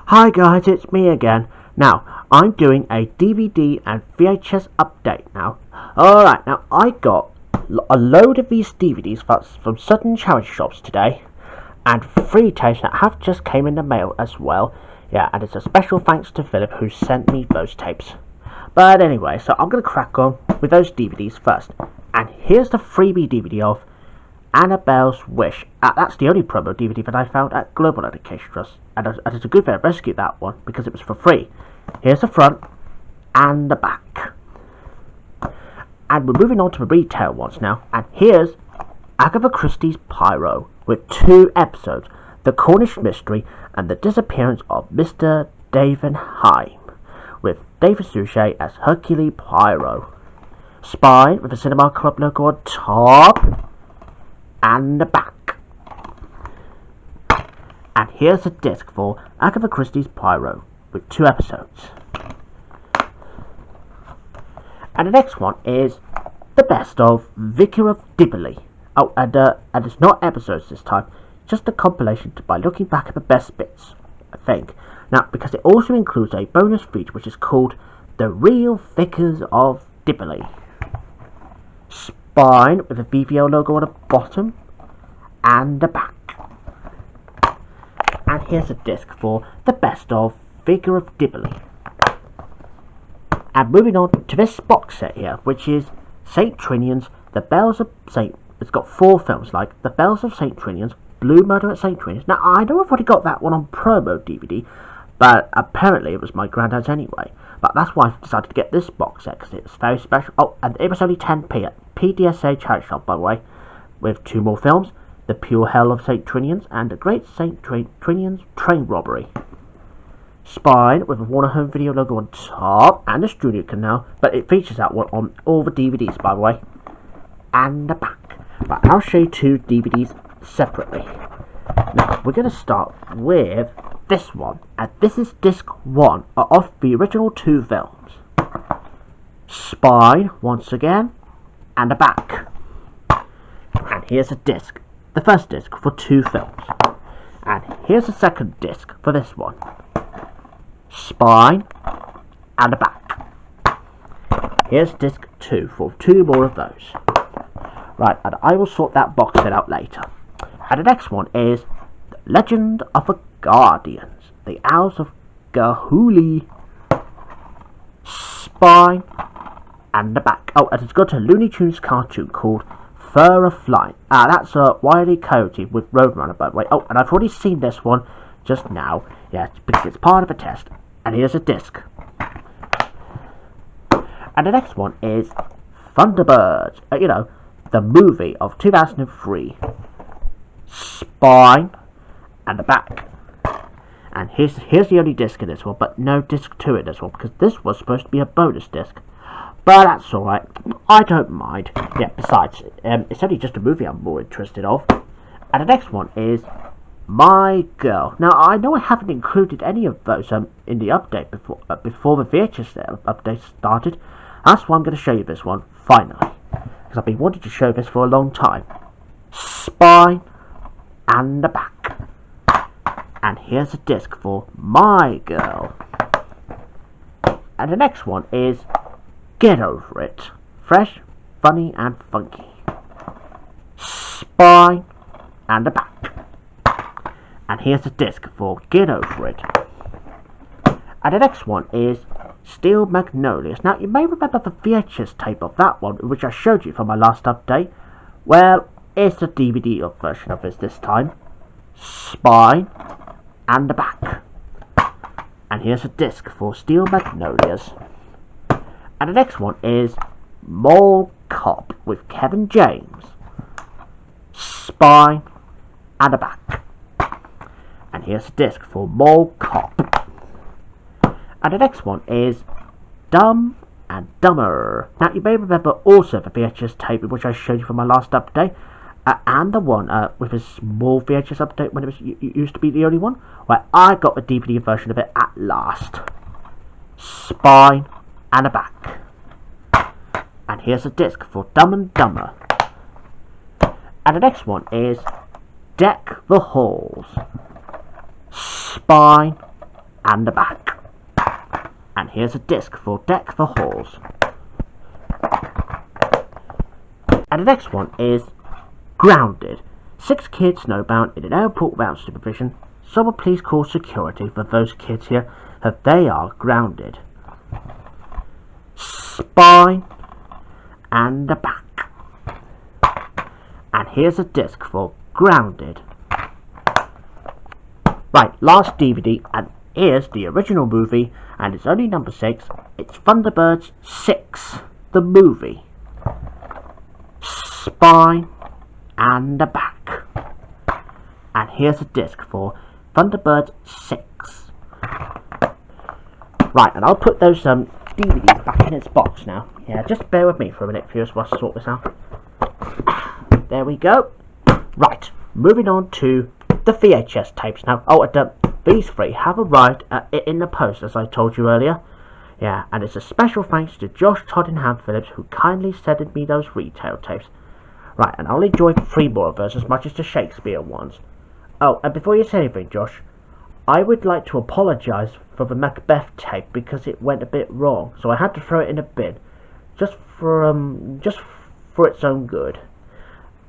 Hi guys, it's me again. Now, I'm doing a DVD and VHS update now. Alright, now I got a load of these DVDs from certain charity shops today, and 3 tapes that have just came in the mail as well. Yeah, and it's a special thanks to Philip who sent me those tapes. But anyway, so I'm going to crack on with those DVDs first. And here's the freebie DVD of Annabelle's Wish. That's the only promo DVD that I found at Global Education Trust, and it's a good thing I rescued that one because it was for free. Here's the front and the back. And we're moving on to the retail ones now, and here's Agatha Christie's Pyro with 2 episodes, The Cornish Mystery and the Disappearance of Mr. David Heim, with David Suchet as Hercule Poirot. Spine with the Cinema Club logo on top and the back. And here's a disc for Agatha Christie's Poirot with 2 episodes. And the next one is the best of Vicar of Dibley. Oh, and it's not episodes this time, just a compilation by looking back at the best bits, I think. Now, because it also includes a bonus feature which is called The Real Vicars of Dibley. Spine with a VVL logo on the bottom and the back. And here's a disc for the best of Vicar of Dibley. And moving on to this box set here, which is St. Trinian's The Bells of St. It's got 4 films like The Bells of St. Trinian's, Blue Murder at St. Trinian's. Now, I know I've already got that one on promo DVD, but apparently it was my granddad's anyway. But that's why I decided to get this box set, because it's very special. Oh, and it was only 10p at PDSA charity shop, by the way, with 2 more films, The Pure Hell of St. Trinian's and The Great St. Trinian's Train Robbery. Spine with a Warner Home Video logo on top and a studio canal, but it features that one on all the DVDs, by the way, and the back. But I'll show you 2 DVDs separately. Now, we're going to start with this one, and this is disc 1 of the original 2 films. Spine, once again, and the back. And here's a disc, the first disc for 2 films. And here's the second disc for this one. Spine, and the back. Here's disc 2 for 2 more of those. Right, and I will sort that box set out later. And the next one is The Legend of the Guardians, The Owls of Gahuli. Spine and the back. Oh, and it's got a Looney Tunes cartoon called Fur of Flight. That's a Wile E. Coyote with Roadrunner, by the way. Oh, and I've already seen this one just now. Yeah, because it's part of a test. And here's a disc. And the next one is Thunderbirds. The movie of 2003. Spine and the back. And here's the only disc in this one, but no disc 2 in this one, because this was supposed to be a bonus disc. But that's alright, I don't mind. Yeah, besides, it's only just a movie I'm more interested of. And the next one is My Girl. Now, I know I haven't included any of those in the update before the VHS update started. That's why I'm going to show you this one, finally. Because I've been wanting to show this for a long time. Spine and the back. And here's a disc for My Girl. And the next one is Get Over It. Fresh, funny and funky. Spine and the back. And here's a disc for Get Over It. And the next one is Steel Magnolias. Now, you may remember the VHS tape of that one, which I showed you for my last update. Well, it's the DVD version of this time. Spine and the back. And here's a disc for Steel Magnolias. And the next one is Mall Cop with Kevin James. Spine and the back. And here's a disc for Mall Cop. And the next one is Dumb and Dumber. Now, you may remember also the VHS tape which I showed you for my last update, and the one with a small VHS update when it used to be the only one. Well, I got the DVD version of it at last. Spine and a back. And here's a disc for Dumb and Dumber. And the next one is Deck the Halls. Spine and the back. And here's a disc for Deck the Halls. And the next one is Grounded. 6 kids snowbound in an airport without supervision. Someone please call security for those kids here, that they are grounded. Spine and the back. And here's a disc for Grounded. Right, last DVD, and here's the original movie, and it's only number 6. It's Thunderbirds 6, the movie. Spine and the back. And here's a disc for Thunderbirds 6. Right, and I'll put those DVDs back in its box now. Yeah, just bear with me for a minute, viewers, while I sort this out. There we go. Right, moving on to the VHS tapes now. Oh, these 3 have arrived in the post, as I told you earlier. Yeah, and it's a special thanks to Josh, Todd and Ham Phillips, who kindly sent me those retail tapes. Right, and I'll enjoy 3 more of those as much as the Shakespeare ones. Oh, and before you say anything, Josh, I would like to apologise for the Macbeth tape because it went a bit wrong, so I had to throw it in a bin, just for its own good.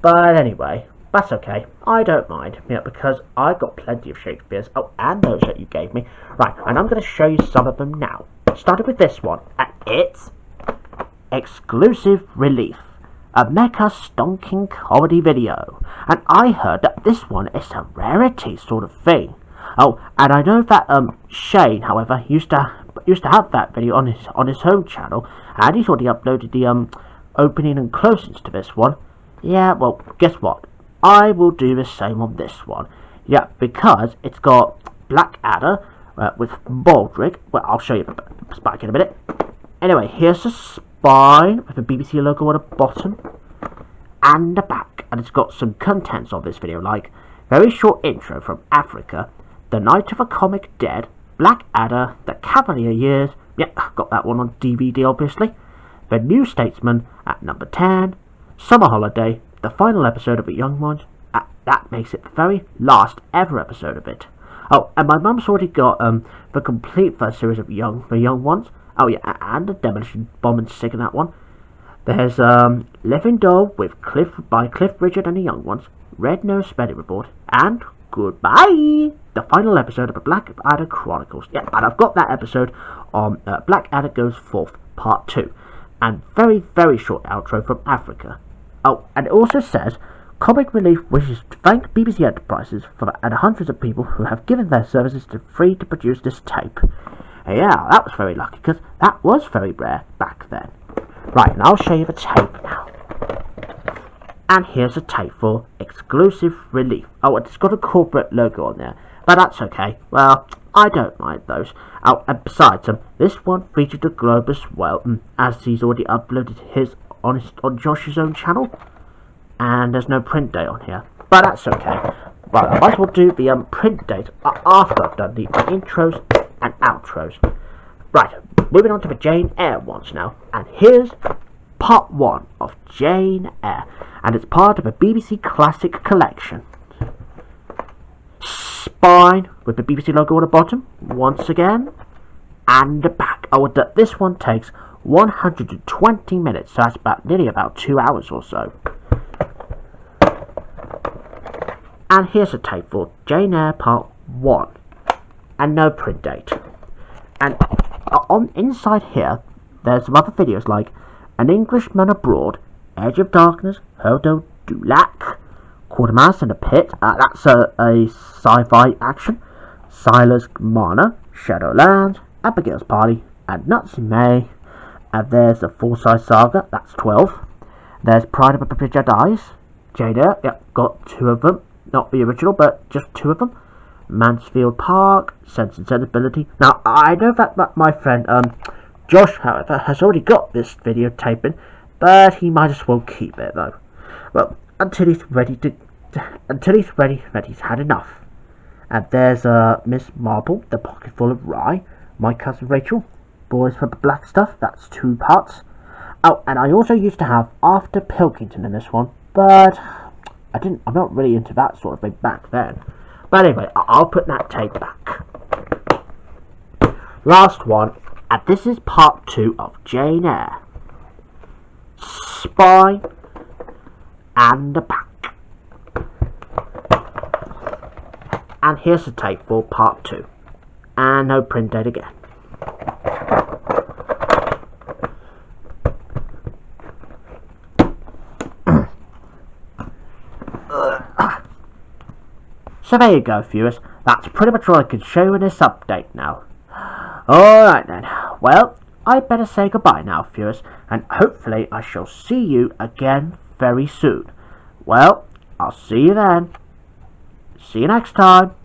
But anyway, that's okay. I don't mind, because I've got plenty of Shakespeare's. Oh, and those that you gave me. Right, and I'm going to show you some of them now. Starting with this one, and it's Exclusive Relief, a mecha stonking comedy video. And I heard that this one is a rarity sort of thing. Oh, and I know that Shane, however, used to have that video on his home channel, and he's already uploaded the opening and closings to this one. Yeah, well, guess what? I will do the same on this one. Yeah, because it's got Blackadder with Baldrick. Well, I'll show you the spike in a minute. Anyway, here's the spine with the BBC logo on the bottom and the back, and it's got some contents of this video, like very short intro from Africa, The Night of a Comic Dead, Blackadder, The Cavalier Years. Yeah, got that one on DVD, obviously. The New Statesman at number 10. Summer Holiday, the final episode of A Young Ones. That makes it the very last ever episode of it. Oh, and my mum's already got the complete first series of The Young Ones. Oh yeah, and the Demolition Bomb and Sig in that one. There's Living Doll with Cliff Richard and the Young Ones, Red Nose Spelling Report, and goodbye, the final episode of the Blackadder Chronicles. Yeah, and I've got that episode on Blackadder Goes Forth Part 2, and very, very short outro from Africa. Oh, and it also says, Comic Relief wishes to thank BBC Enterprises and hundreds of people who have given their services to free to produce this tape. Yeah, that was very lucky, because that was very rare back then. Right, and I'll show you the tape now. And here's a tape for Exclusive Relief. Oh, it's got a corporate logo on there, but that's okay. Well, I don't mind those. Oh, and besides, this one featured a globe as well, as he's already uploaded his on Josh's own channel. And there's no print date on here, but that's okay. Right, I might as well do the print date after I've done the intros and outros. Right, moving on to the Jane Eyre ones now, and here's part 1 of Jane Eyre, and it's part of a BBC Classic collection. Spine with the BBC logo on the bottom once again, and the back. Oh, this one takes 120 minutes, so that's nearly about 2 hours or so. And here's a tape for Jane Eyre Part 1, and no print date. And on inside here, there's some other videos like An Englishman Abroad, Edge of Darkness, Hodo Dulac, Quartermass in a Pit. That's a sci-fi action. Silas Marner, Shadowlands, Abigail's Party, and Nuts in May. And there's the Full-Size Saga. That's 12. There's Pride of a Preacher Dies. Jane Eyre. Yep, got 2 of them. Not the original, but just 2 of them. Mansfield Park, Sense and Sensibility. Now, I know that my friend Josh, however, has already got this video taping, but he might as well keep it though. Well, until he's ready that he's had enough. And there's Miss Marple, The Pocketful of Rye, My Cousin Rachel, Boys for the Black Stuff. That's 2 parts. Oh, and I also used to have After Pilkington in this one, but I'm not really into that sort of thing back then. But anyway, I'll put that tape back. last one, and this is part 2 of Jane Eyre. Spy and the Pack. And here's the tape for part 2. And no print date again. So there you go, viewers. That's pretty much all I can show you in this update now. Alright then. Well, I'd better say goodbye now, viewers. And hopefully I shall see you again very soon. Well, I'll see you then. See you next time.